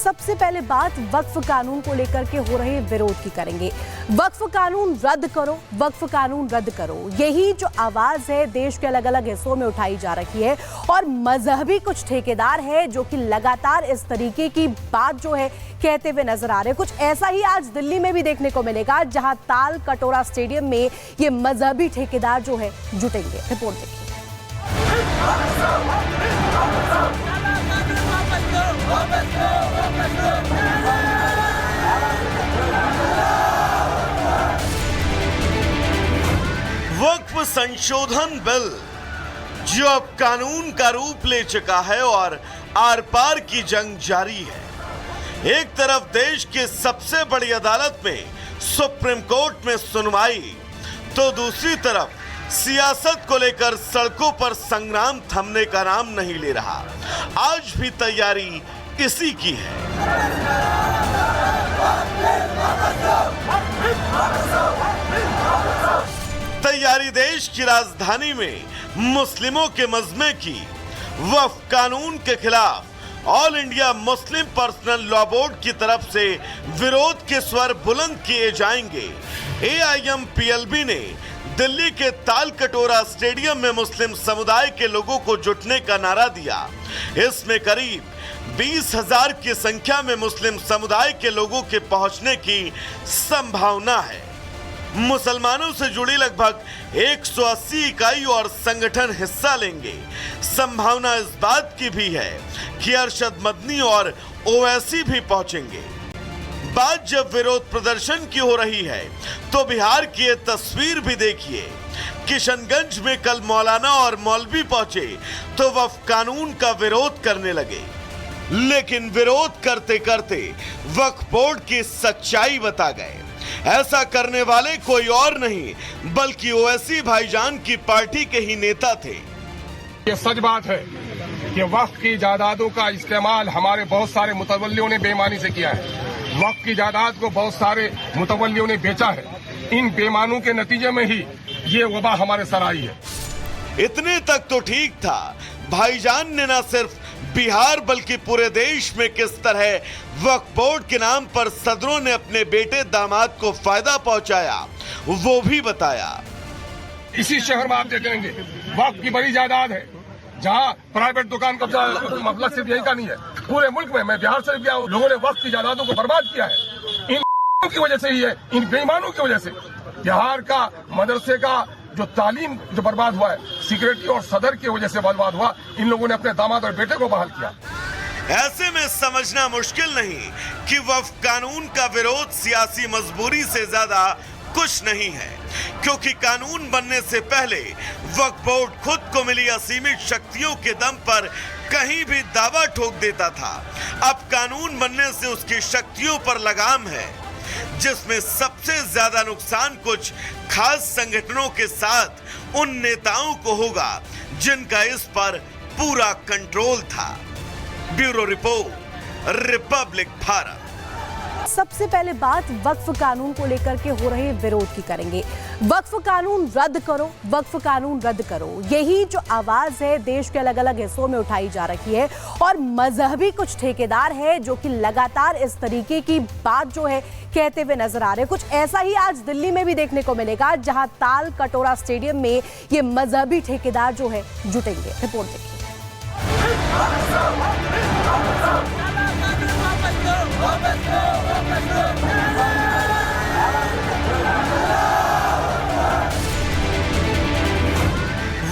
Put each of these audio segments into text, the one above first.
सबसे पहले बात वक्फ कानून को लेकर के हो रहे विरोध की करेंगे। वक्फ कानून रद्द करो, वक्फ कानून रद्द करो, यही जो आवाज है देश के अलग अलग हिस्सों में उठाई जा रही है। और मजहबी कुछ ठेकेदार है जो कि लगातार इस तरीके की बात जो है कहते हुए नजर आ रहे हैं। कुछ ऐसा ही आज दिल्ली में भी देखने को मिलेगा, जहां ताल कटोरा स्टेडियम में ये मजहबी ठेकेदार जो है जुटेंगे। रिपोर्ट देखिए। वक्फ संशोधन बिल जो अब कानून का रूप ले चुका है और आर पार की जंग जारी है। एक तरफ देश के सबसे बड़ी अदालत में सुप्रीम कोर्ट में सुनवाई, तो दूसरी तरफ सियासत को लेकर सड़कों पर संग्राम थमने का नाम नहीं ले रहा। आज भी तैयारी इसी की है। तैयारी देश की राजधानी में मुस्लिमों के मजमे की। वक्फ कानून के खिलाफ all India Muslim personal law board की तरफ से विरोध के स्वर बुलंद किए जाएंगे। AIMPLB ने दिल्ली के ताल कटोरा स्टेडियम में मुस्लिम समुदाय के लोगों को जुटने का नारा दिया। इसमें करीब 20,000 की संख्या में मुस्लिम समुदाय के लोगों के पहुंचने की संभावना है। मुसलमानों से जुड़ी लगभग 180 इकाई और संगठन हिस्सा लेंगे। संभावना इस बात की भी है कि अरशद मदनी और ओवैसी भी पहुंचेंगे। बात जब विरोध प्रदर्शन की हो रही है तो बिहार की ये तस्वीर भी देखिए। किशनगंज में कल मौलाना और मौलवी पहुंचे तो वक्फ कानून का विरोध करने लगे, लेकिन विरोध करते करते वक्फ बोर्ड की सच्चाई बता गए। ऐसा करने वाले कोई और नहीं बल्कि ओवैसी भाईजान की पार्टी के ही नेता थे। ये सच बात है कि वक्फ की जायदादों का इस्तेमाल हमारे बहुत सारे मुतवल्लियों ने बेईमानी से किया है। वक्फ की जायदाद को बहुत सारे मुतवल्लियों ने बेचा है। इन बेईमानों के नतीजे में ही ये वबा हमारे सर आई है। इतने तक तो ठीक था। भाईजान ने न सिर्फ बिहार बल्कि पूरे देश में किस तरह वक्फ बोर्ड के नाम पर सदरों ने अपने बेटे दामाद को फायदा पहुंचाया वो भी बताया। इसी शहर में आप देखेंगे वक्फ की बड़ी जायदाद है, जहां प्राइवेट दुकान कब्जा मसला सिर्फ यही का नहीं है, पूरे मुल्क में। मैं बिहार से गया हूं, लोगों ने वक्फ की जायदादों को बर्बाद किया है। इन की वजह से ही है, इन बेईमानों की वजह से। बिहार का मदरसे का जो तालीम जो बर्बाद हुआ है, सेक्रेटरी और सदर की वजह से बर्बाद हुआ। इन लोगों ने अपने दामाद और बेटे को बहाल किया। ऐसे में समझना मुश्किल नहीं कि वक्फ कानून का विरोध सियासी मजबूरी से ज्यादा कुछ नहीं है, क्योंकि कानून बनने से पहले वक्फ बोर्ड खुद को मिली असीमित शक्तियों के दम पर कहीं भी दावा ठोक देता था। अब कानून बनने से उसकी शक्तियों पर लगाम है, जिसमें सबसे ज्यादा नुकसान कुछ खास संगठनों के साथ उन नेताओं को होगा जिनका इस पर पूरा कंट्रोल था। Bureau report, Republic Bharat. सबसे पहले बात वक्फ कानून को लेकर के हो रहे विरोध की करेंगे। वक्फ कानून रद्द करो, वक्फ कानून रद्द करो, यही जो आवाज है देश के अलग अलग हिस्सों में उठाई जा रही है। और मजहबी कुछ ठेकेदार है जो कि लगातार इस तरीके की बात जो है कहते हुए नजर आ रहे हैं। कुछ ऐसा ही आज दिल्ली में भी देखने को मिलेगा, जहां ताल कटोरा स्टेडियम में ये मजहबी ठेकेदार जो है जुटेंगे। रिपोर्ट देखिए।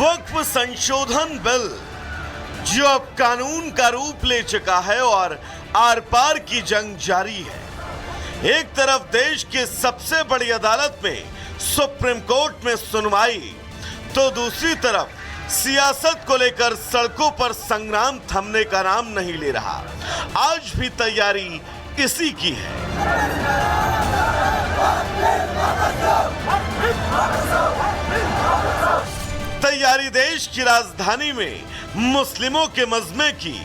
वक्फ संशोधन बिल जो अब कानून का रूप ले चुका है और आर पार की जंग जारी है। एक तरफ देश के सबसे बड़ी अदालत में सुप्रीम कोर्ट में सुनवाई, तो दूसरी तरफ सियासत को लेकर सड़कों पर संग्राम थमने का नाम नहीं ले रहा। आज भी तैयारी इसी की है। तैयारी देश की राजधानी में मुस्लिमों के मजमे की।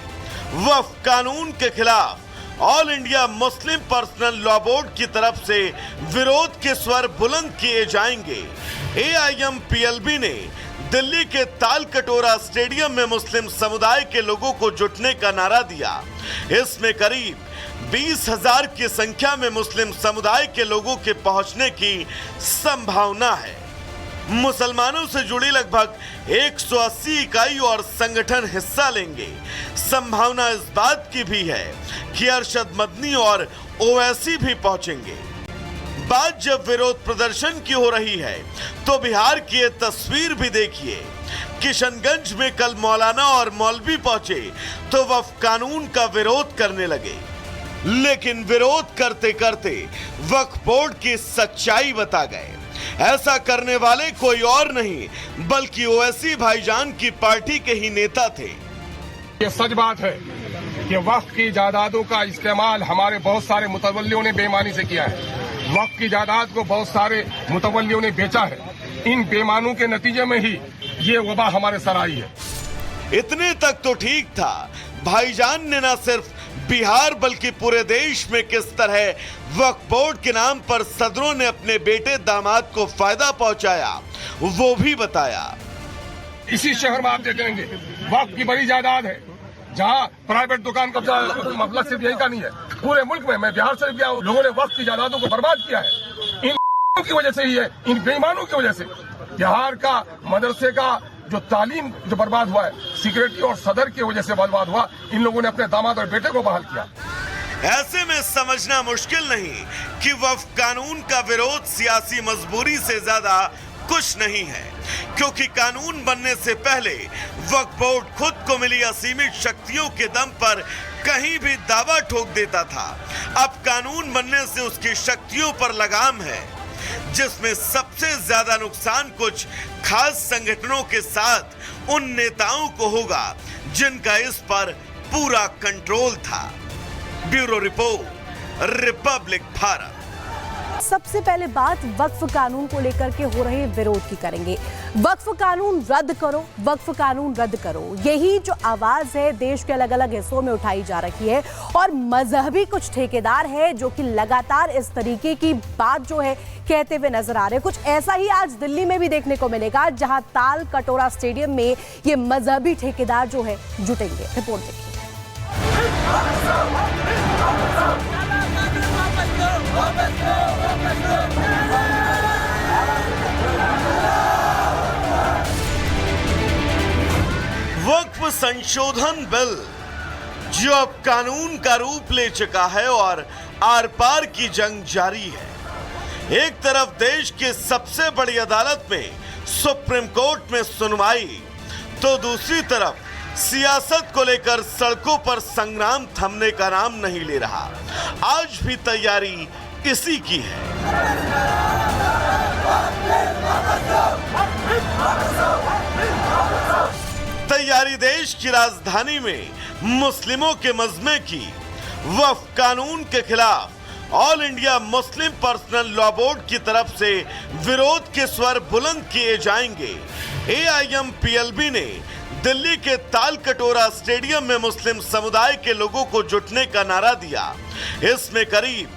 वक्फ कानून के खिलाफ all India Muslim personal law board की तरफ से विरोध के स्वर बुलंद किए जाएंगे। AIMPLB ने दिल्ली के ताल कटोरा स्टेडियम में मुस्लिम समुदाय के लोगों को जुटने का नारा दिया। इसमें करीब 20,000 की संख्या में मुस्लिम समुदाय के लोगों के पहुंचने की संभावना है। मुसलमानों से जुड़ी लगभग 180 इकाई और संगठन हिस्सा लेंगे। संभावना इस बात की भी है कि अरशद मदनी और ओवैसी भी पहुंचेंगे। बात जब विरोध प्रदर्शन की हो रही है तो बिहार की ये तस्वीर भी देखिए। किशनगंज में कल मौलाना और मौलवी पहुंचे तो वक्फ कानून का विरोध करने लगे, लेकिन विरोध करते करते वक्फ बोर्ड की सच्चाई बता गए। ऐसा करने वाले कोई और नहीं बल्कि ओवैसी भाईजान की पार्टी के ही नेता थे। ये सच बात है कि वक्फ की जायदादों का इस्तेमाल हमारे बहुत सारे मुतवल्लियों ने बेईमानी से किया है। वक्फ की जायदाद को बहुत सारे मुतवल्लियों ने बेचा है। इन बेईमानों के नतीजे में ही ये वबा हमारे सर आई है। इतने तक तो ठीक था, भाईजान ने न सिर्फ बिहार बल्कि पूरे देश में किस तरह वक्फ बोर्ड के नाम पर सदरों ने अपने बेटे दामाद को फायदा पहुंचाया वो भी बताया। इसी शहर में आप देखेंगे वक्फ की बड़ी जायदाद है, जहाँ प्राइवेट दुकान कब्जा मसला सिर्फ यही का नहीं है, पूरे मुल्क में। मैं बिहार से गया हूँ, लोगों ने वक्फ की जायदादों को बर्बाद किया है। इन की वजह से ही है, इन बेईमानों की वजह से। बिहार का मदरसे का जो तालीम जो बर्बाद हुआ है, सिक्योरिटी और सदर की वजह से बर्बाद हुआ। इन लोगों ने अपने दामाद और बेटे को बहाल किया। ऐसे में समझना मुश्किल नहीं कि वक्फ कानून का विरोध सियासी मजबूरी से ज्यादा कुछ नहीं है, क्योंकि कानून बनने से पहले वक्फ बोर्ड खुद को मिली असीमित शक्तियों के दम पर कहीं भी दावा ठोक देता था। अब कानून बनने से उसकी शक्तियों पर लगाम है, जिसमें सबसे ज्यादा नुकसान कुछ खास संगठनों के साथ उन नेताओं को होगा जिनका इस पर पूरा कंट्रोल था। Bureau report, Republic Bharat. सबसे पहले बात वक्फ कानून को लेकर के हो रहे विरोध की करेंगे। वक्फ कानून रद्द करो, वक्फ कानून रद्द करो, यही जो आवाज है देश के अलग अलग हिस्सों में उठाई जा रही है। और मजहबी कुछ ठेकेदार है जो कि लगातार इस तरीके की बात जो है कहते हुए नजर आ रहे हैं। कुछ ऐसा ही आज दिल्ली में भी देखने को मिलेगा, जहां ताल कटोरा स्टेडियम में ये मजहबी ठेकेदार जो है जुटेंगे। रिपोर्ट देखिए। वक्फ संशोधन बिल जो अब कानून का रूप ले चुका है और आर पार की जंग जारी है। एक तरफ देश की सबसे बड़ी अदालत में सुप्रीम कोर्ट में सुनवाई, तो दूसरी तरफ सियासत को लेकर सड़कों पर संग्राम थमने का नाम नहीं ले रहा। आज भी तैयारी इसी की है। तैयारी देश की राजधानी में मुस्लिमों के मजमे की। वक्फ कानून के खिलाफ all India Muslim personal law board की तरफ से विरोध के स्वर बुलंद किए जाएंगे। AIM-PLB ने दिल्ली के ताल कटोरा स्टेडियम में मुस्लिम समुदाय के लोगों को जुटने का नारा दिया। इसमें करीब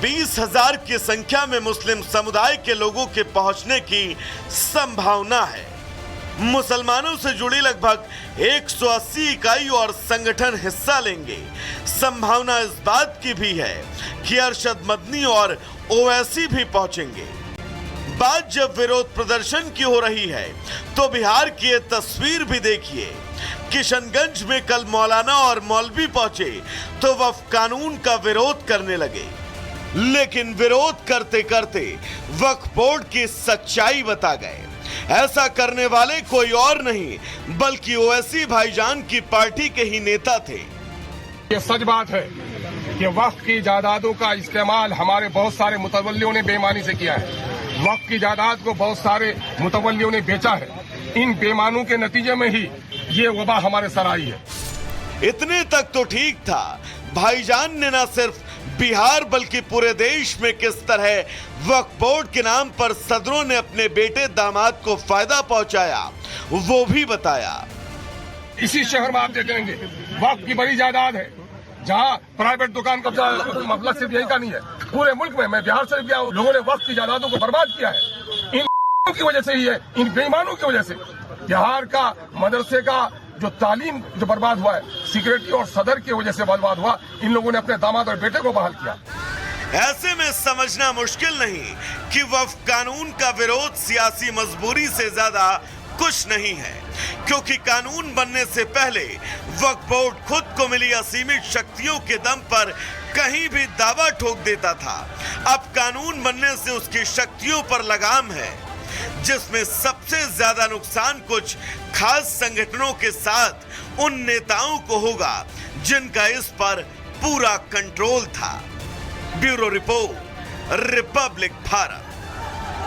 20,000 की संख्या में मुस्लिम समुदाय के लोगों के पहुंचने की संभावना है। मुसलमानों से जुड़ी लगभग 180 इकाई और संगठन हिस्सा लेंगे। संभावना इस बात की भी है कि अरशद मदनी और ओवैसी भी पहुंचेंगे। बात जब विरोध प्रदर्शन की हो रही है तो बिहार की ये तस्वीर भी देखिए। किशनगंज में कल मौलाना और मौलवी पहुंचे तो वक्फ कानून का विरोध करने लगे, लेकिन विरोध करते करते वक्फ बोर्ड की सच्चाई बता गए। ऐसा करने वाले कोई और नहीं बल्कि ओवैसी भाईजान की पार्टी के ही नेता थे। ये सच बात है कि वक्फ की जायदादों का इस्तेमाल हमारे बहुत सारे मुतवल्लियों ने बेईमानी से किया है। वक्फ की जायदाद को बहुत सारे मुतवल्लियों ने बेचा है। इन बेईमानों के नतीजे में ही ये वबा हमारे सर आई है। इतने तक तो ठीक था, भाईजान ने न सिर्फ बिहार बल्कि पूरे देश में किस तरह वक्फ बोर्ड के नाम पर सदरों ने अपने बेटे दामाद को फायदा पहुंचाया वो भी बताया। इसी शहर में आप देखेंगे वक्फ की बड़ी जायदाद है, जहाँ प्राइवेट दुकान कब्जा मसला सिर्फ यही का नहीं है, पूरे मुल्क में। मैं बिहार से गया हूँ, लोगों ने वक्फ की जायदादों को बर्बाद किया है। इन की वजह से ही है, इन बेईमानों की वजह से। बिहार का मदरसे का जो तालीम जो बर्बाद हुआ है, सिक्योरिटी और सदर की वजह से बर्बाद हुआ, इन लोगों ने अपने दामाद और बेटे को बहाल किया। ऐसे में समझना मुश्किल नहीं कि वक्फ कानून का विरोध सियासी मजबूरी से ज्यादा कुछ नहीं है, क्योंकि कानून बनने से पहले वक्फ बोर्ड खुद को मिली असीमित शक्तियों के दम पर कहीं भी दावा ठोक देता था। अब कानून बनने से उसकी शक्तियों पर लगाम है, जिसमें सबसे ज्यादा नुकसान कुछ खास संगठनों के साथ उन नेताओं को होगा जिनका इस पर पूरा कंट्रोल था। Bureau report, Republic Bharat.